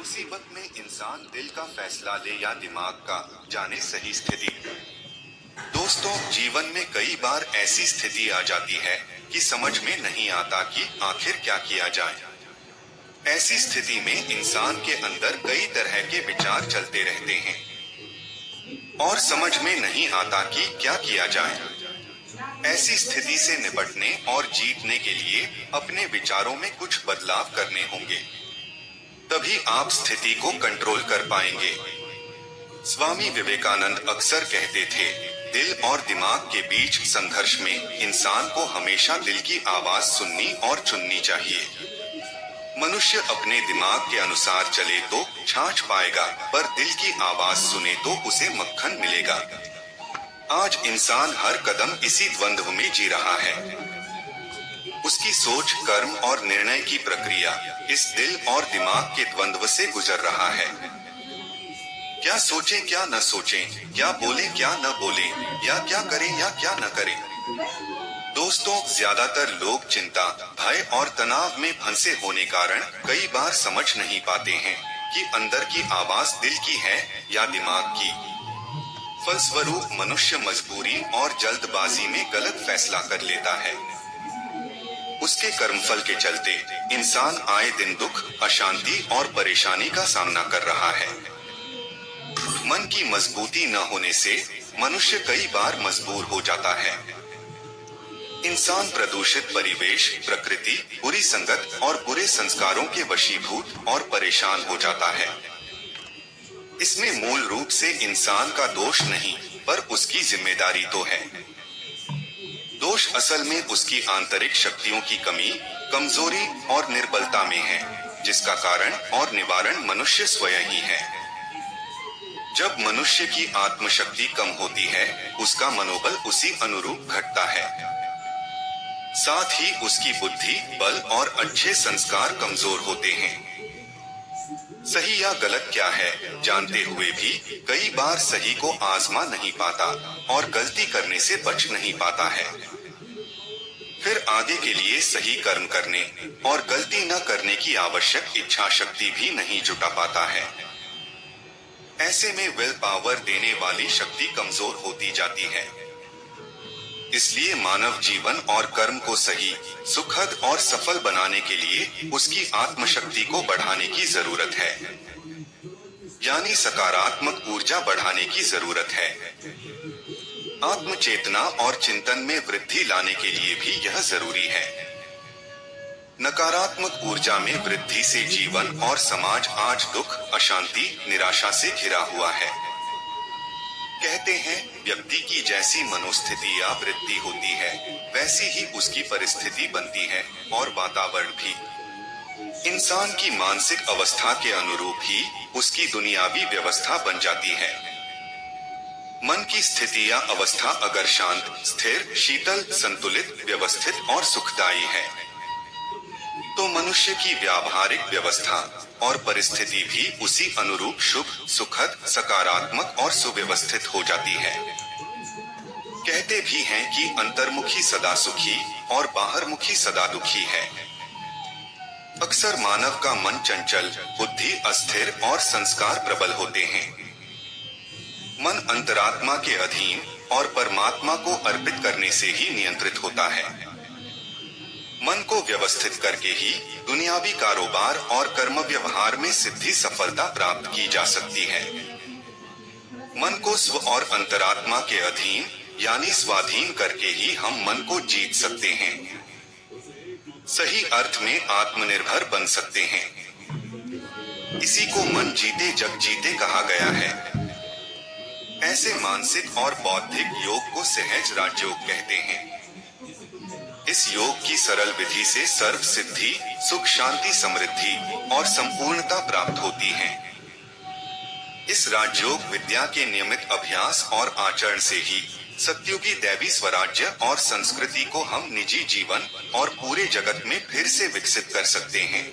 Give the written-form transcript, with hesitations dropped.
मुसीबत में इंसान दिल का फैसला ले या दिमाग का, जाने सही स्थिति। दोस्तों, जीवन में कई बार ऐसी स्थिति आ जाती है कि समझ में नहीं आता कि आखिर क्या किया जाए। ऐसी स्थिति में इंसान के अंदर कई तरह के विचार चलते रहते हैं और समझ में नहीं आता कि क्या किया जाए। ऐसी स्थिति से निपटने और जीतने के लिए अपने विचारों में कुछ बदलाव करने होंगे, तभी आप स्थिति को कंट्रोल कर पाएंगे। स्वामी विवेकानंद अक्सर कहते थे, दिल और दिमाग के बीच संघर्ष में इंसान को हमेशा दिल की आवाज सुननी और चुननी चाहिए। मनुष्य अपने दिमाग के अनुसार चले तो छाछ पाएगा, पर दिल की आवाज सुने तो उसे मक्खन मिलेगा। आज इंसान हर कदम इसी द्वंद्व में जी रहा है। उसकी सोच, कर्म और निर्णय की प्रक्रिया इस दिल और दिमाग के द्वंद्व से गुजर रहा है। क्या सोचें क्या न सोचें, क्या बोलें क्या न बोलें, या क्या करें या क्या न करें। दोस्तों, ज्यादातर लोग चिंता, भय और तनाव में फंसे होने कारण कई बार समझ नहीं पाते हैं कि अंदर की आवाज दिल की है या दिमाग की। फलस्वरूप मनुष्य मजबूरी और जल्दबाजी में गलत फैसला कर लेता है। उसके कर्मफल के चलते इंसान आए दिन दुख, अशांति और परेशानी का सामना कर रहा है। मन की मजबूती न होने से मनुष्य कई बार मजबूर हो जाता है। इंसान प्रदूषित परिवेश, प्रकृति, बुरी संगत और बुरे संस्कारों के वशीभूत और परेशान हो जाता है। इसमें मूल रूप से इंसान का दोष नहीं, पर उसकी जिम्मेदारी तो है। दोष असल में उसकी आंतरिक शक्तियों की कमी, कमजोरी और निर्बलता में है, जिसका कारण और निवारण मनुष्य स्वयं ही है। जब मनुष्य की आत्मशक्ति कम होती है, उसका मनोबल उसी अनुरूप घटता है। साथ ही उसकी बुद्धि, बल और अच्छे संस्कार कमजोर होते हैं। सही या गलत क्या है जानते हुए भी कई बार सही को आजमा नहीं पाता और गलती करने से बच नहीं पाता है। फिर आगे के लिए सही कर्म करने और गलती न करने की आवश्यक इच्छा शक्ति भी नहीं जुटा पाता है। ऐसे में विल पावर देने वाली शक्ति कमजोर होती जाती है। इसलिए मानव जीवन और कर्म को सही, सुखद और सफल बनाने के लिए उसकी आत्मशक्ति को बढ़ाने की जरूरत है, यानी सकारात्मक ऊर्जा बढ़ाने की जरूरत है। आत्मचेतना और चिंतन में वृद्धि लाने के लिए भी यह जरूरी है। नकारात्मक ऊर्जा में वृद्धि से जीवन और समाज आज दुख, अशांति, निराशा से घिरा हुआ है। कहते हैं, व्यक्ति की जैसी मनोस्थिति या वृत्ति होती है, वैसी ही उसकी परिस्थिति बनती है और वातावरण भी। इंसान की मानसिक अवस्था के अनुरूप ही उसकी दुनियावी व्यवस्था बन जाती है। मन की स्थिति या अवस्था अगर शांत, स्थिर, शीतल, संतुलित, व्यवस्थित और सुखदायी है, तो मनुष्य की व्यावहारिक व्यवस्था और परिस्थिति भी उसी अनुरूप शुभ, सुखद, सकारात्मक और सुव्यवस्थित हो जाती है। कहते भी हैं कि अंतर्मुखी सदा सुखी और बाहरमुखी सदा दुखी है। अक्सर मानव का मन चंचल, बुद्धि अस्थिर और संस्कार प्रबल होते हैं। मन अंतरात्मा के अधीन और परमात्मा को अर्पित करने से ही नियंत्रित होता है। मन को व्यवस्थित करके ही दुनियावी कारोबार और कर्म व्यवहार में सिद्धि, सफलता प्राप्त की जा सकती है। मन को स्व और अंतरात्मा के अधीन यानी स्वाधीन करके ही हम मन को जीत सकते हैं। सही अर्थ में आत्मनिर्भर बन सकते हैं। इसी को मन जीते जग जीते कहा गया है। ऐसे मानसिक और बौद्धिक योग को सहज राजयोग कहते हैं। इस योग की सरल विधि से सर्व सिद्धि, सुख, शांति, समृद्धि और संपूर्णता प्राप्त होती है। इस राजयोग विद्या के नियमित अभ्यास और आचरण से ही सत्युगी दैवी स्वराज्य और संस्कृति को हम निजी जीवन और पूरे जगत में फिर से विकसित कर सकते हैं।